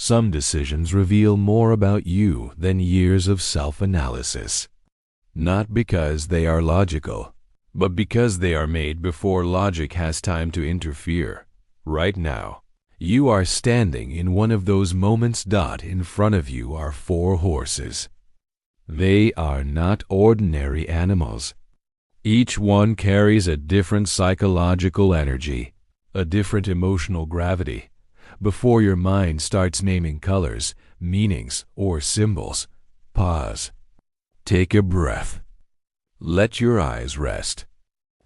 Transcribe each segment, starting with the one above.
Some decisions reveal more about you than years of self-analysis. Not because they are logical, but because they are made before logic has time to interfere. Right now, you are standing in one of those moments. In front of you are 4 horses. They are not ordinary animals. Each one carries a different psychological energy, a different emotional gravity. Before your mind starts naming colors, meanings, or symbols, pause. Take a breath. Let your eyes rest.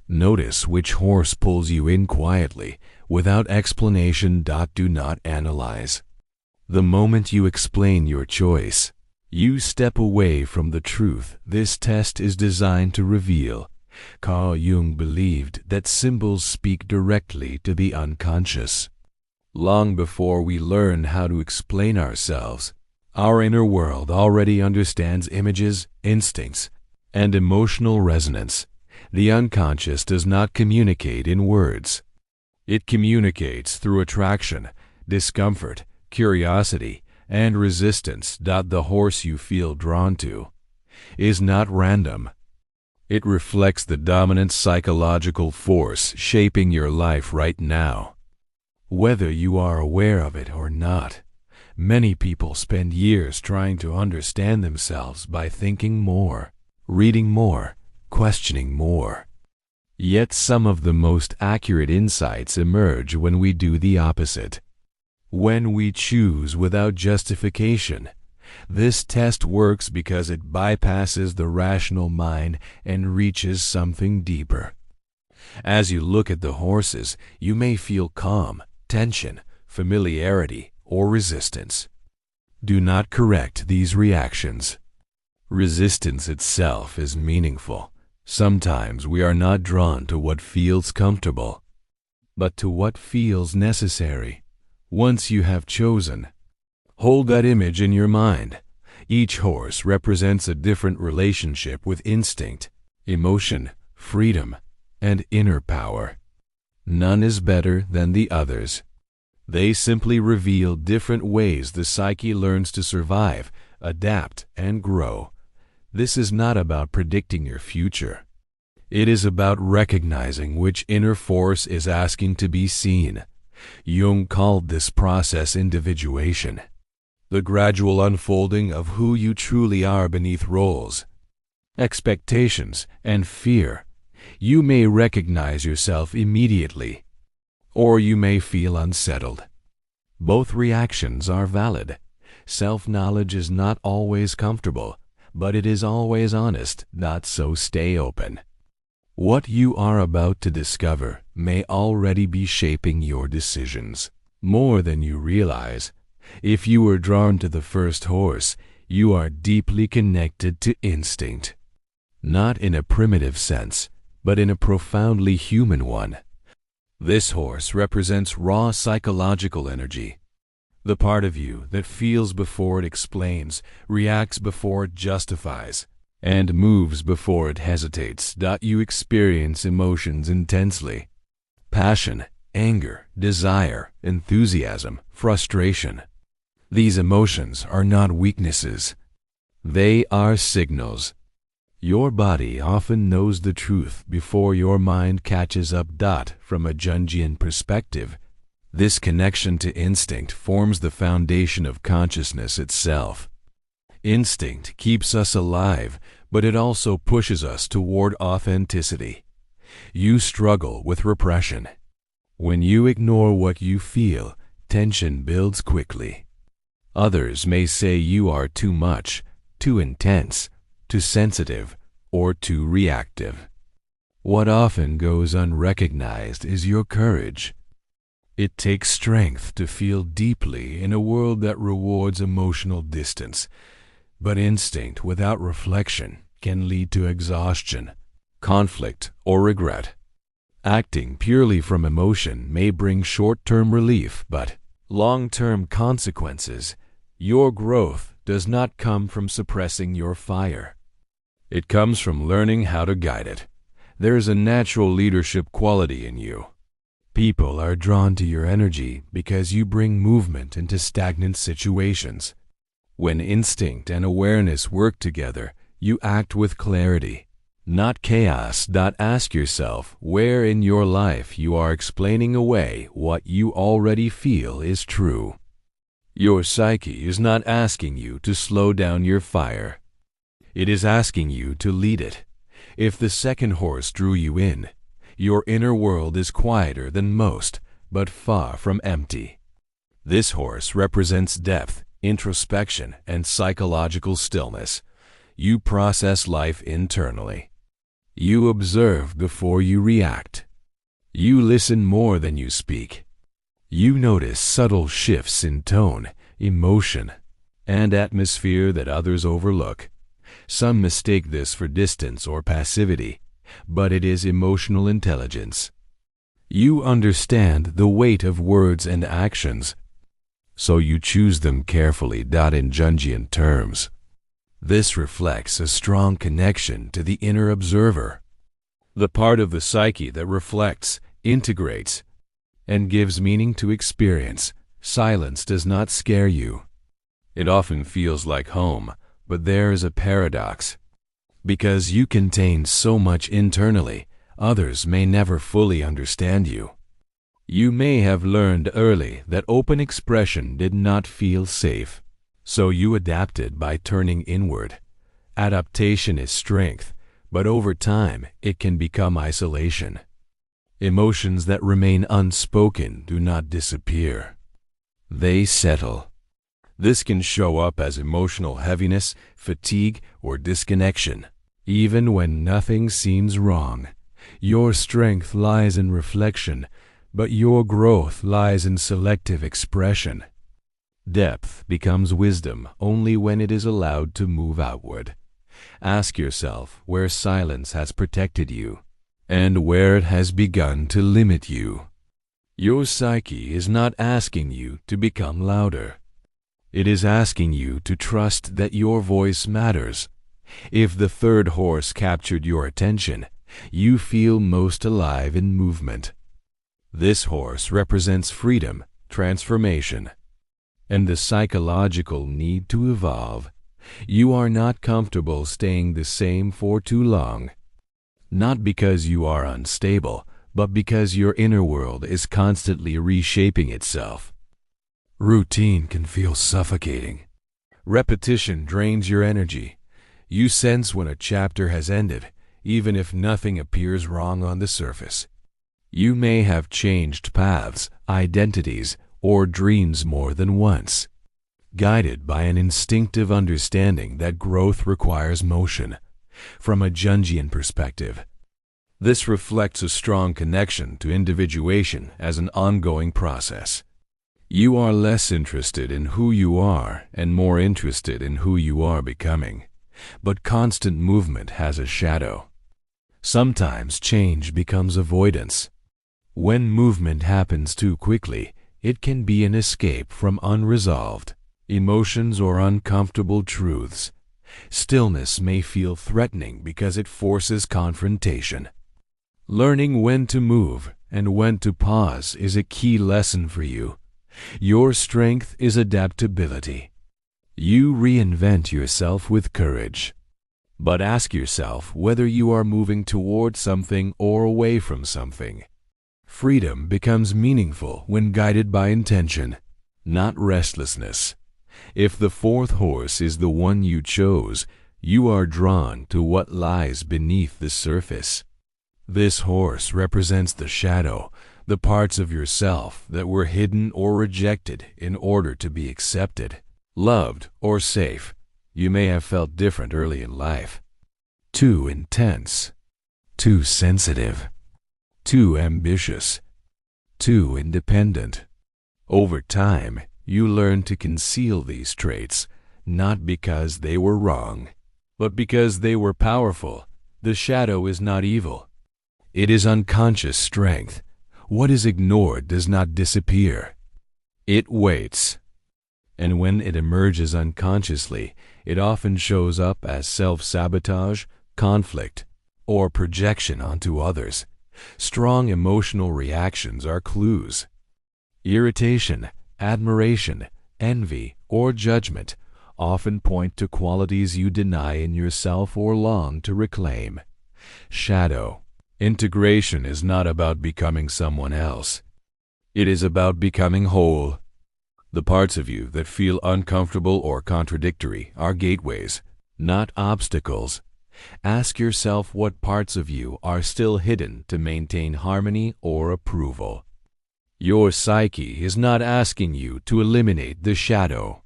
Notice which horse pulls you in quietly, without explanation. Do not analyze. The moment you explain your choice, you step away from the truth this test is designed to reveal. Carl Jung believed that symbols speak directly to the unconscious. Long before we learn how to explain ourselves, our inner world already understands images, instincts, and emotional resonance. The unconscious does not communicate in words. It communicates through attraction, discomfort, curiosity, and resistance. The horse you feel drawn to is not random. It reflects the dominant psychological force shaping your life right now. Whether you are aware of it or not, many people spend years trying to understand themselves by thinking more, reading more, questioning more. Yet some of the most accurate insights emerge when we do the opposite. When we choose without justification. This test works because it bypasses the rational mind and reaches something deeper. As you look at the horses, you may feel calm, tension, familiarity, or resistance. Do not correct these reactions. Resistance itself is meaningful. Sometimes we are not drawn to what feels comfortable, but to what feels necessary. Once you have chosen, hold that image in your mind. Each horse represents a different relationship with instinct, emotion, freedom, and inner power. None is better than the others. They simply reveal different ways the psyche learns to survive, adapt, and grow. This is not about predicting your future. It is about recognizing which inner force is asking to be seen. Jung called this process individuation, the gradual unfolding of who you truly are beneath roles, expectations, and fear. You may recognize yourself immediately, or you may feel unsettled. Both reactions are valid. Self-knowledge is not always comfortable, but it is always honest. So stay open. What you are about to discover may already be shaping your decisions more than you realize. If you were drawn to the first horse, you are deeply connected to instinct. Not in a primitive sense, but in a profoundly human one. This horse represents raw psychological energy. The part of you that feels before it explains, reacts before it justifies, and moves before it hesitates. You experience emotions intensely. Passion, anger, desire, enthusiasm, frustration. These emotions are not weaknesses. They are signals. Your body often knows the truth before your mind catches up. From a Jungian perspective, this connection to instinct forms the foundation of consciousness itself. Instinct keeps us alive, but it also pushes us toward authenticity. You struggle with repression. When you ignore what you feel, tension builds quickly. Others may say you are too much, too intense, too sensitive, or too reactive. What often goes unrecognized is your courage. It takes strength to feel deeply in a world that rewards emotional distance, but instinct without reflection can lead to exhaustion, conflict, or regret. Acting purely from emotion may bring short-term relief, but long-term consequences. Your growth does not come from suppressing your fire. It comes from learning how to guide it. There is a natural leadership quality in you. People are drawn to your energy because you bring movement into stagnant situations. When instinct and awareness work together, you act with clarity, not chaos. Ask yourself where in your life you are explaining away what you already feel is true. Your psyche is not asking you to slow down your fire. It is asking you to lead it. If the second horse drew you in, your inner world is quieter than most, but far from empty. This horse represents depth, introspection, and psychological stillness. You process life internally. You observe before you react. You listen more than you speak. You notice subtle shifts in tone, emotion, and atmosphere that others overlook. Some mistake this for distance or passivity, but it is emotional intelligence. You understand the weight of words and actions, so you choose them carefully. In Jungian terms, this reflects a strong connection to the inner observer, the part of the psyche that reflects, integrates, and gives meaning to experience. Silence does not scare you. It often feels like home, but there is a paradox. Because you contain so much internally, others may never fully understand you. You may have learned early that open expression did not feel safe, so you adapted by turning inward. Adaptation is strength, but over time it can become isolation. Emotions that remain unspoken do not disappear. They settle. This can show up as emotional heaviness, fatigue, or disconnection. Even when nothing seems wrong, your strength lies in reflection, but your growth lies in selective expression. Depth becomes wisdom only when it is allowed to move outward. Ask yourself where silence has protected you, and where it has begun to limit you. Your psyche is not asking you to become louder. It is asking you to trust that your voice matters. If the third horse captured your attention, you feel most alive in movement. This horse represents freedom, transformation, and the psychological need to evolve. You are not comfortable staying the same for too long. Not because you are unstable, but because your inner world is constantly reshaping itself. Routine can feel suffocating. Repetition drains your energy. You sense when a chapter has ended, even if nothing appears wrong on the surface. You may have changed paths, identities, or dreams more than once, guided by an instinctive understanding that growth requires motion. From a Jungian perspective, this reflects a strong connection to individuation as an ongoing process. You are less interested in who you are and more interested in who you are becoming. But constant movement has a shadow. Sometimes change becomes avoidance. When movement happens too quickly, it can be an escape from unresolved emotions or uncomfortable truths. Stillness may feel threatening because it forces confrontation. Learning when to move and when to pause is a key lesson for you. Your strength is adaptability. You reinvent yourself with courage. But ask yourself whether you are moving toward something or away from something. Freedom becomes meaningful when guided by intention, not restlessness. If the fourth horse is the one you chose, you are drawn to what lies beneath the surface. This horse represents the shadow, the parts of yourself that were hidden or rejected in order to be accepted, loved, or safe. You may have felt different early in life. Too intense, too sensitive, too ambitious, too independent. Over time, you learn to conceal these traits, not because they were wrong, but because they were powerful. The shadow is not evil. It is unconscious strength. What is ignored does not disappear. It waits. And when it emerges unconsciously, it often shows up as self-sabotage, conflict, or projection onto others. Strong emotional reactions are clues. Irritation, admiration, envy, or judgment often point to qualities you deny in yourself or long to reclaim. Shadow. Integration is not about becoming someone else. It is about becoming whole. The parts of you that feel uncomfortable or contradictory are gateways, not obstacles. Ask yourself what parts of you are still hidden to maintain harmony or approval. Your psyche is not asking you to eliminate the shadow.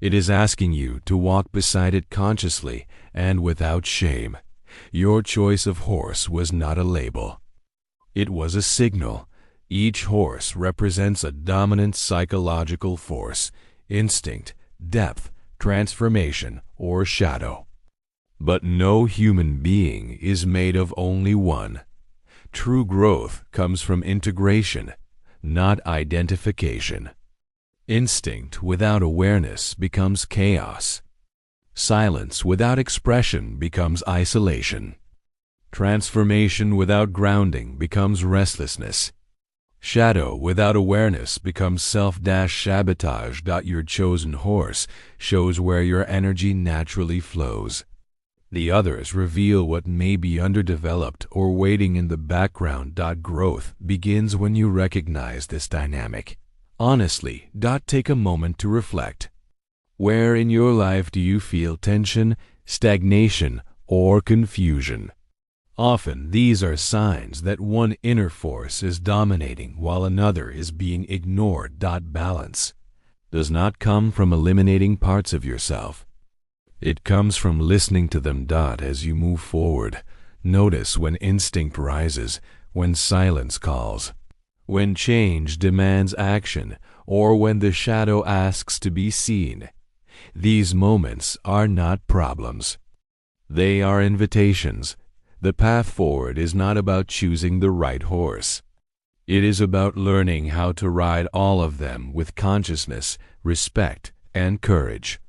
It is asking you to walk beside it consciously and without shame. Your choice of horse was not a label. It was a signal. Each horse represents a dominant psychological force, instinct, depth, transformation, or shadow. But no human being is made of only one. True growth comes from integration, not identification. Instinct without awareness becomes chaos. Silence without expression becomes isolation. Transformation without grounding becomes restlessness. Shadow without awareness becomes self-sabotage. Your chosen horse shows where your energy naturally flows. The others reveal what may be underdeveloped or waiting in the background. Growth begins when you recognize this dynamic. Honestly, take a moment to reflect. Where in your life do you feel tension, stagnation, or confusion? Often these are signs that one inner force is dominating while another is being ignored. Balance does not come from eliminating parts of yourself. It comes from listening to them. As you move forward, notice when instinct rises, when silence calls, when change demands action, or when the shadow asks to be seen. These moments are not problems. They are invitations. The path forward is not about choosing the right horse. It is about learning how to ride all of them with consciousness, respect, and courage.